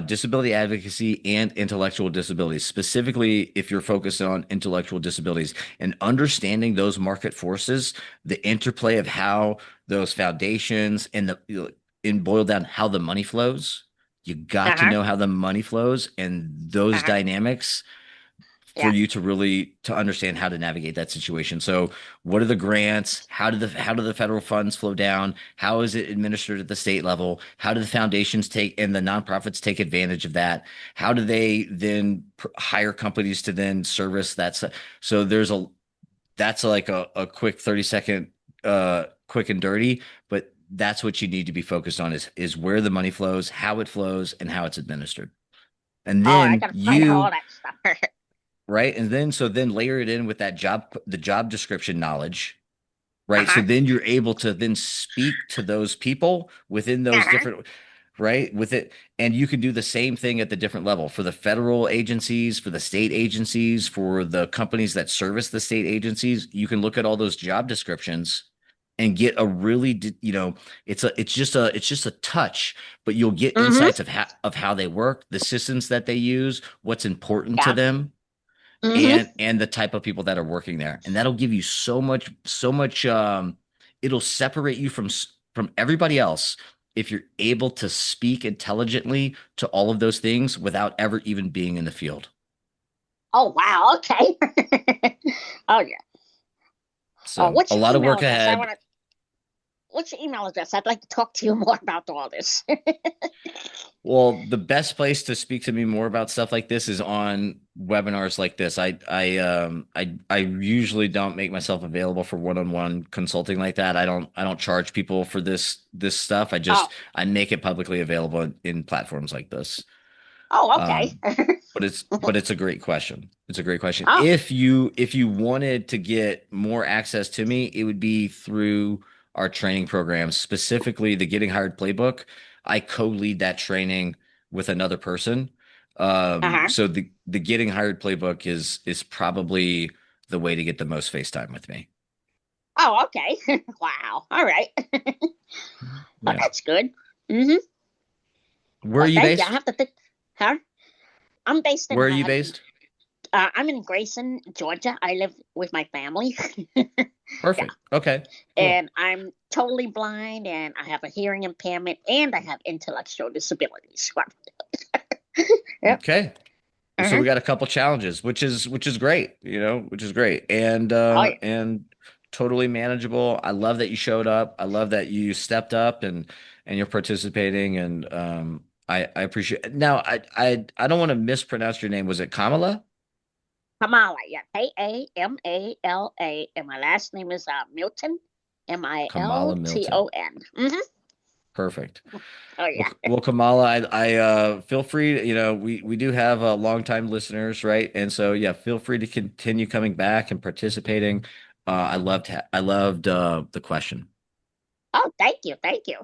disability advocacy and intellectual disabilities, specifically if you're focused on intellectual disabilities and understanding those market forces, the interplay of how those foundations and boil down how the money flows. You got to Uh-huh. know how the money flows and those Uh-huh. dynamics for Yeah. you to really to understand how to navigate that situation. So what are the grants? How do the federal funds flow down? How is it administered at the state level? How do the foundations take and the nonprofits take advantage of that? How do they then hire companies to then service that? So that's like a quick 30-second quick and dirty, but that's what you need to be focused on is where the money flows, how it flows, and how it's administered. And Oh, I then gotta find out all you that stuff. right? And then so then layer it in with the job description knowledge, right? So Uh-huh. then you're able to then speak to those people within those Uh-huh. different, right? With it, and you can do the same thing at the different level for the federal agencies, for the state agencies, for the companies that service the state agencies. You can look at all those job descriptions and get a really, it's just a touch, but you'll get Mm-hmm. insights of how they work, the systems that they use, what's important to Yeah. them Mm-hmm. and the type of people that are working there, and that'll give you so much it'll separate you from everybody else if you're able to speak intelligently to all of those things without ever even being in the field. Oh wow. Okay. Oh yeah. Oh, So what's a your lot of email work address? I ahead. wanna. what's your email address? I'd like to talk to you more about all this. Well, the best place to speak to me more about stuff like this is on webinars like this. I usually don't make myself available for one-on-one consulting like that. I don't charge people for this stuff. Oh, I make it publicly available in platforms like this. oh, okay. Um, but it's a great question. It's a great question. Oh, If you wanted to get more access to me, it would be through our training programs, specifically the Getting Hired Playbook. I co-lead that training with another person. uh-huh. So the Getting Hired Playbook is probably the way to get the most face time with me. Oh, okay. Wow. All right. Well, Yeah. that's good. Mm-hmm. Where are Well, you thank you. I based? have to think. Huh? I'm based in Where are you based? I'm in Grayson, Georgia. I live with my family. Yeah, Perfect. Okay. Cool. and I'm totally blind, and I have a hearing impairment, and I have intellectual disabilities. Yep. Okay. So Uh-huh. we got a couple challenges, which is great, which is great, Oh yeah. and totally manageable. I love that you showed up. I love that you stepped up and you're participating, and I appreciate it. Now I don't want to mispronounce your name. Was it Kamala? Kamala. Yeah. Kamala, and my last name is Milton. Kamala Milton. Milton. Mm-hmm. Perfect. Oh Well, yeah. well, Kamala, I feel free to, we do have longtime listeners, right? And so, yeah, feel free to continue coming back and participating. I loved the question. Oh, thank you. Thank you.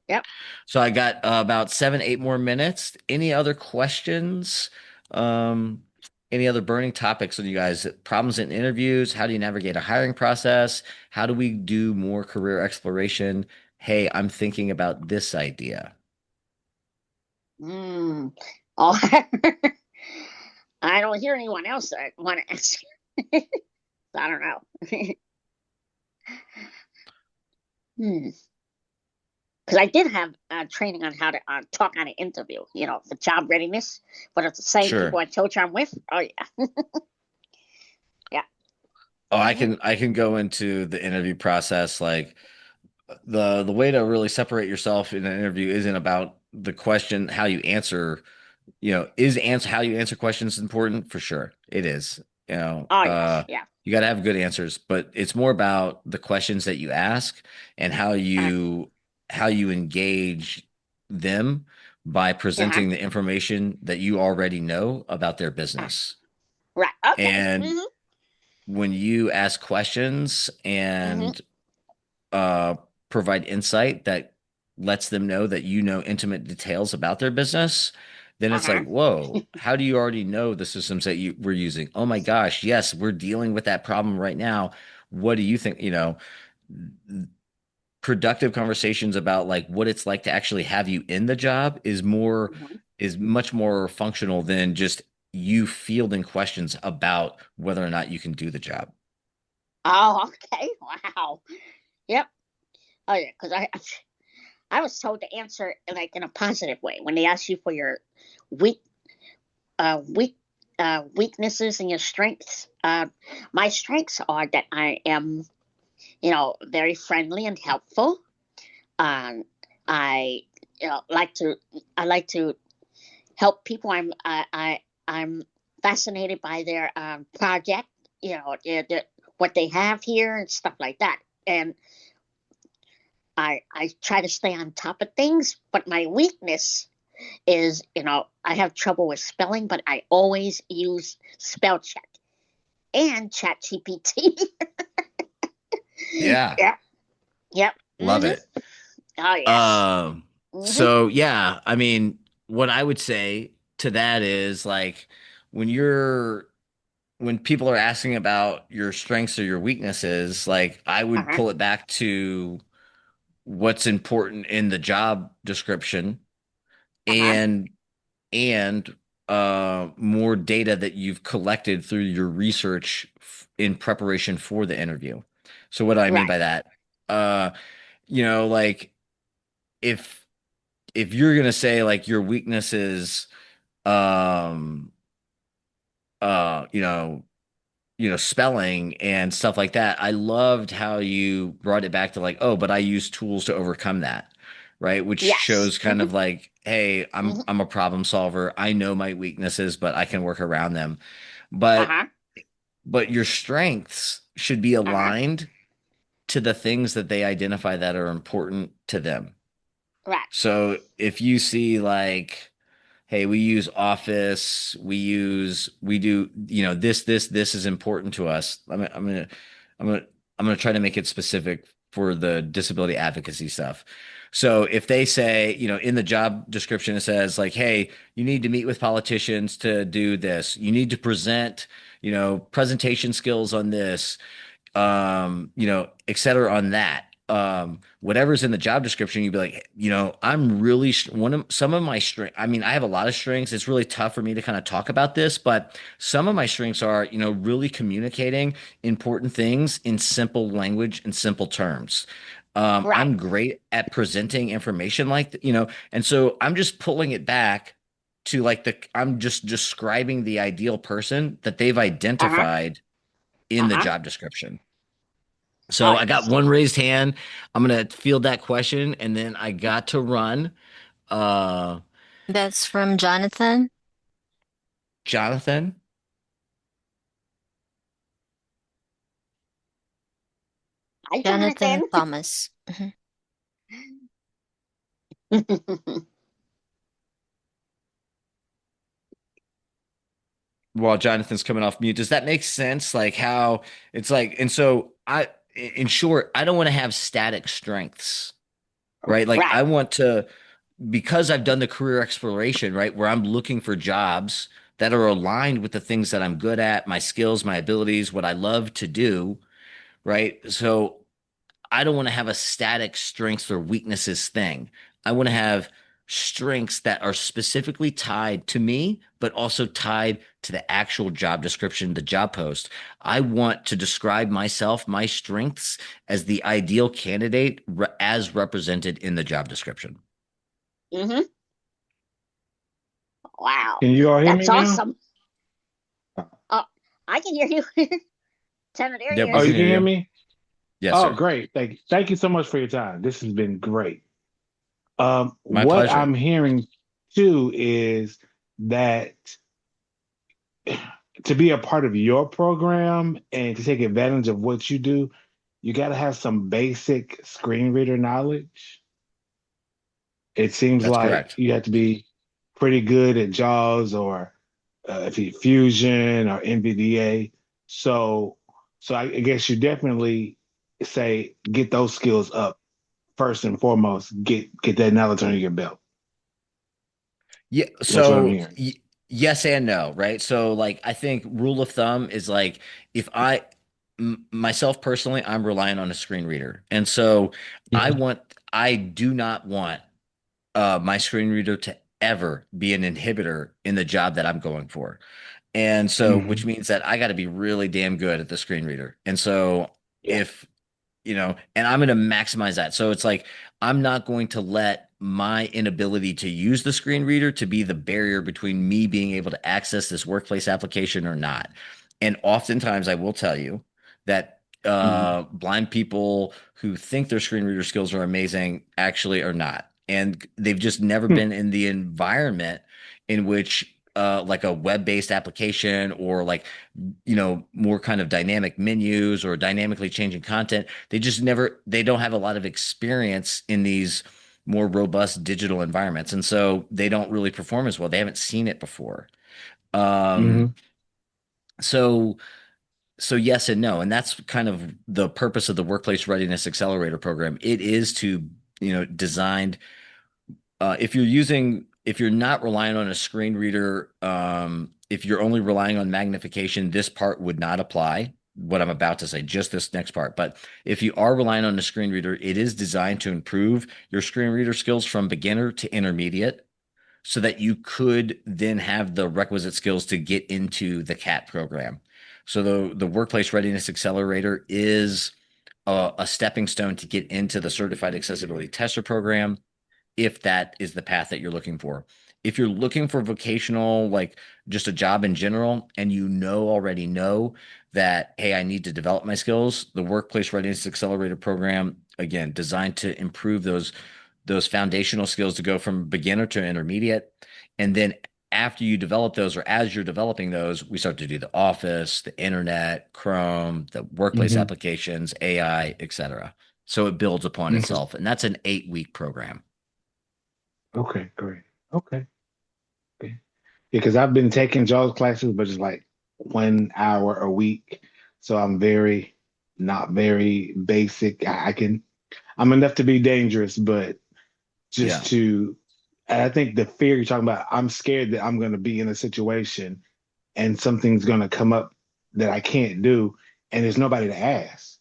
Yep. So I got about 7, 8 more minutes. Any other questions? Um, any other burning topics with you guys? Problems in interviews? How do you navigate a hiring process? How do we do more career exploration? Hey, I'm thinking about this idea. Mm. Oh, I don't hear anyone else that want to ask. I don't know. Hmm. Because I did have training on how to talk on an interview, for job readiness, but it's the same people Sure. I told you I'm with. Oh yeah, yeah. Oh, I Hmm. can I can go into the interview process. Like the way to really separate yourself in an interview isn't about the question, how you answer, is answer how you answer questions important? For sure. It is. Oh yes, yeah. You got to have good answers, but it's more about the questions that you ask and Uh, how you engage them by uh-huh, presenting the information that you already know about their uh, business. right. Okay. And Hmm. when you ask questions Hmm. and uh, provide insight that lets them know that you know intimate details about their business, then it's Uh-huh. like, whoa, how do you already know the systems that we're using? Oh my gosh, yes, we're dealing with that problem right now. What do you think? Productive conversations about like what it's like to actually have you in the job Hmm. is much more functional than just you fielding questions about whether or not you can do the job. Oh, okay. Wow. Yep. Oh yeah, because I was told to answer like in a positive way when they ask you for your weak weak weaknesses and your strengths. My strengths are that I am, very friendly and helpful. Um, I like to help people. I'm fascinated by their project. What they have here and stuff like that. And I try to stay on top of things. But my weakness is, I have trouble with spelling, but I always use spell check and chat GPT. Yeah, Yep. Yep. love Hmm. it. Oh yes. Hmm. So yeah, I mean, what I would say to that is like when you're when people are asking about your strengths or your weaknesses, like I would Uh-huh. pull it back to what's important in the job description Uh-huh. and and more data that you've collected through your research in preparation for the interview. So what do I mean Right. by that? Uh, like if you're gonna say like your weaknesses, um, uh, you know, spelling and stuff like that. I loved how you brought it back to like, oh, but I use tools to overcome that, right? Which Yes. shows kind of like, hey, I'm Hmm. I'm a problem solver. I know my weaknesses, but I can work around them. But Uh-huh. but your strengths should be Uh-huh. aligned to the things that they identify that are important to them. Right. So if you see like, hey, we use Office, we do, this is important to us. I'm gonna, I'm gonna try to make it specific for the disability advocacy stuff. So if they say, in the job description, it says like, hey, you need to meet with politicians to do this. You need to present, presentation skills on this, et cetera on that. Whatever's in the job description, you'd be like, I'm really one of some of my strength. I mean, I have a lot of strengths. It's really tough for me to kind of talk about this, but some of my strengths are, really communicating important things in simple language and simple terms. Right. I'm great at presenting information and so I'm just pulling it back to like I'm just describing the ideal person that they've Uh-huh. identified in the Uh-huh. job description. So I I got understand. one raised hand. I'm gonna field that question, and then I got to run. Uh, That's from Jonathan. Jonathan. Hi, Jonathan Jonathan. Thomas. Mhm. While Jonathan's coming off mute, does that make sense? Like how it's like, and so in short, I don't want to have static strengths, right? Like Right. I want to, because I've done the career exploration, right, where I'm looking for jobs that are aligned with the things that I'm good at, my skills, my abilities, what I love to do, right? So I don't want to have a static strengths or weaknesses thing. I want to have strengths that are specifically tied to me, but also tied to the actual job description, the job post. I want to describe myself, my strengths, as the ideal candidate as represented in the job description. Hmm. Wow. Can you all hear me That's now? awesome. Uh, I can hear you. Senator Yep, Oh, we ears. can you hear can hear you. me? Yes, Oh, sir. great. Thank you so much for your time. This has been great. My What pleasure. I'm hearing too is that to be a part of your program and to take advantage of what you do, you got to have some basic screen reader knowledge. It seems That's like correct. you have to be pretty good at JAWS or if you Fusion or NVDA. So, so I guess you definitely say get those skills up first and foremost. Get that knowledge under your belt. Yeah. That's what I'm So hearing. yes and no, right? So like I think rule of thumb is like if myself personally, I'm relying on a screen reader, and so Mhm. I do not want my screen reader to ever be an inhibitor in the job that I'm going for. And so, which Mhm. means that I got to be really damn good at the screen reader. And so, Yeah. if and I'm going to maximize that. So it's like I'm not going to let my inability to use the screen reader to be the barrier between me being able to access this workplace application or not. And oftentimes, I will tell you that Mhm. blind people who think their screen reader skills are amazing actually are not. And they've just never Hmm. been in the environment in which like a web-based application or like more kind of dynamic menus or dynamically changing content. They don't have a lot of experience in these more robust digital environments, and so they don't really perform as well. They haven't seen it before. um Mhm. so so yes and no, and that's kind of the purpose of the Workplace Readiness Accelerator program. It is to designed if you're not relying on a screen reader, if you're only relying on magnification, this part would not apply. What I'm about to say, just this next part. But if you are relying on a screen reader, it is designed to improve your screen reader skills from beginner to intermediate so that you could then have the requisite skills to get into the CAT program. So the Workplace Readiness Accelerator is a stepping stone to get into the Certified Accessibility Tester program if that is the path that you're looking for. if you're looking for vocational, like just a job in general, and already know that, hey, I need to develop my skills, the Workplace Readiness Accelerator program, again, designed to improve those foundational skills to go from beginner to intermediate. And then after you develop those, or as you're developing those, we start to do the Office, the internet, Chrome, the workplace Hmm. applications, AI, etc. So it builds upon Okay. itself. And that's an 8-week program. Okay, great. Okay. Okay. Because I've been taking JAWS classes, but it's like 1 hour a week. So I'm very not very basic. I'm enough to be dangerous, but Yeah. just to and I think the fear you're talking about, I'm scared that I'm gonna be in a situation and something's gonna come up that I can't do, and there's nobody to ask.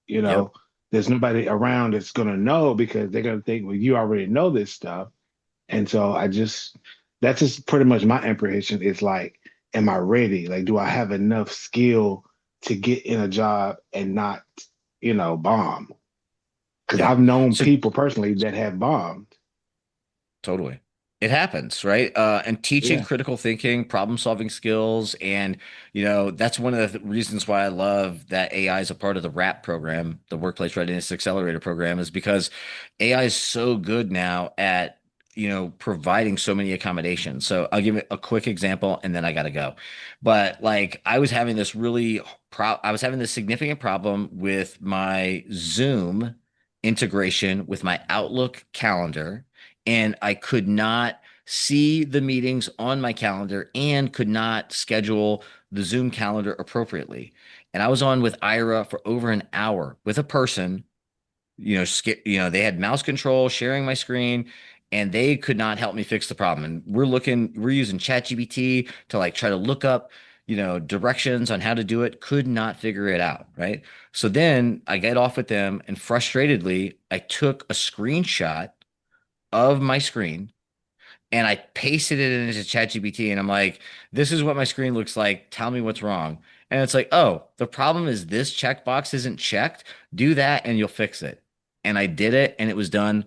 You Yep. know, there's nobody around that's gonna know because they're gonna think, well, you already know this stuff. And so that's just pretty much my apprehension is like, am I ready? Like, do I have enough skill to get in a job and not, bomb? Because Yeah. I've known So people personally that have bombed. totally. It happens, right? And teaching Yeah. critical thinking, problem solving skills. And, that's one of the reasons why I love that AI is a part of the RAP program, the Workplace Readiness Accelerator program, is because AI is so good now at, providing so many accommodations. So I'll give it a quick example and then I got to go. But like I was having this significant problem with my Zoom integration with my Outlook calendar, and I could not see the meetings on my calendar and could not schedule the Zoom calendar appropriately. And I was on with Ira for over an hour with a person, they had mouse control sharing my screen, and they could not help me fix the problem. And we're using ChatGPT to like try to look up, directions on how to do it, could not figure it out. Right. So then I get off with them, and frustratedly, I took a screenshot of my screen and I pasted it into ChatGPT, and I'm like, this is what my screen looks like. Tell me what's wrong. And it's like, oh, the problem is this checkbox isn't checked. Do that and you'll fix it. And I did it and it was done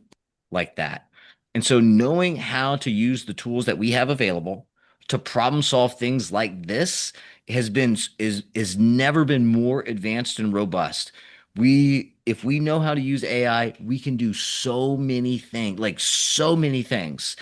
like that. And so knowing how to use the tools that we have available to problem solve things like this is never been more advanced and robust. If we know how to use AI, we can do so many things, like so many things.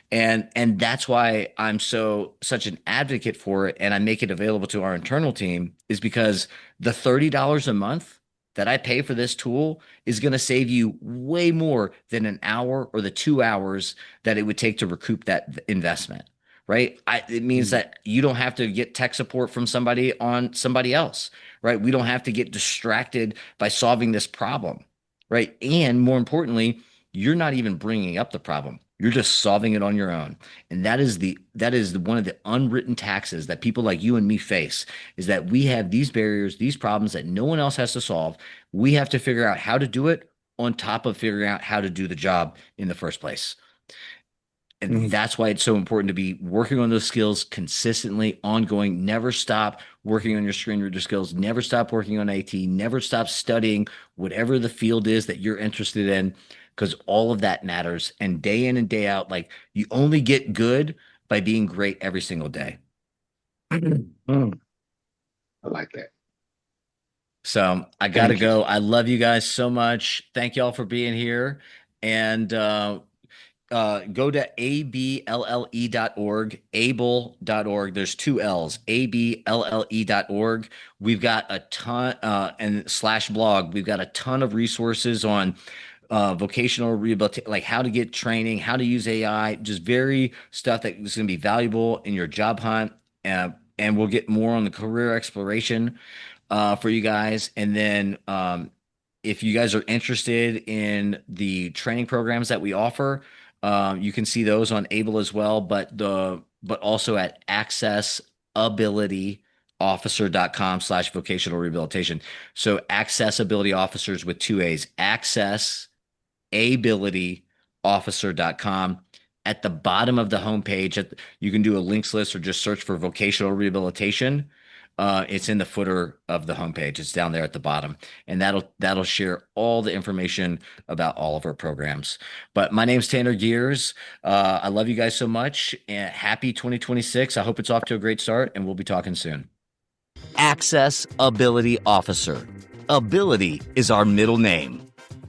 And that's why I'm such an advocate for it, and I make it available to our internal team, is because the $30 a month that I pay for this tool is going to save you way more than an hour or the 2 hours that it would take to recoup that investment. Right. It means Mm. that you don't have to get tech support from somebody on somebody else. Right. We don't have to get distracted by solving this problem. Right. And more importantly, you're not even bringing up the problem. You're just solving it on your own. And that is one of the unwritten taxes that people like you and me face, is that we have these barriers, these problems that no one else has to solve. We have to figure out how to do it on top of figuring out how to do the job in the first place. And Mhm. that's why it's so important to be working on those skills consistently, ongoing. Never stop working on your screen reader skills. Never stop working on AT. Never stop studying whatever the field is that you're interested in, because all of that matters. And day in and day out, like, you only get good by being great every single day. Mm. I like that. So I got to Thank you. go. I love you guys so much. Thank y'all for being here. And go to able.org, able.org. There's two L's, able.org. We've got a ton, and slash blog. We've got a ton of resources on vocational rehabilitation, like how to get training, how to use AI, just very stuff that is going to be valuable in your job hunt. And we'll get more on the career exploration for you guys. And then if you guys are interested in the training programs that we offer, you can see those on Able as well, but also at accessabilityofficer.com/vocational rehabilitation. So accessibility officers with two A's, accessabilityofficer.com. At the bottom of the homepage, you can do a links list or just search for vocational rehabilitation. It's in the footer of the homepage. It's down there at the bottom, and that'll share all the information about all of our programs. But my name's Tanner Gers. I love you guys so much, and happy 2026. I hope it's off to a great start, and we'll be talking soon. Access Ability Officer. Ability is our middle name.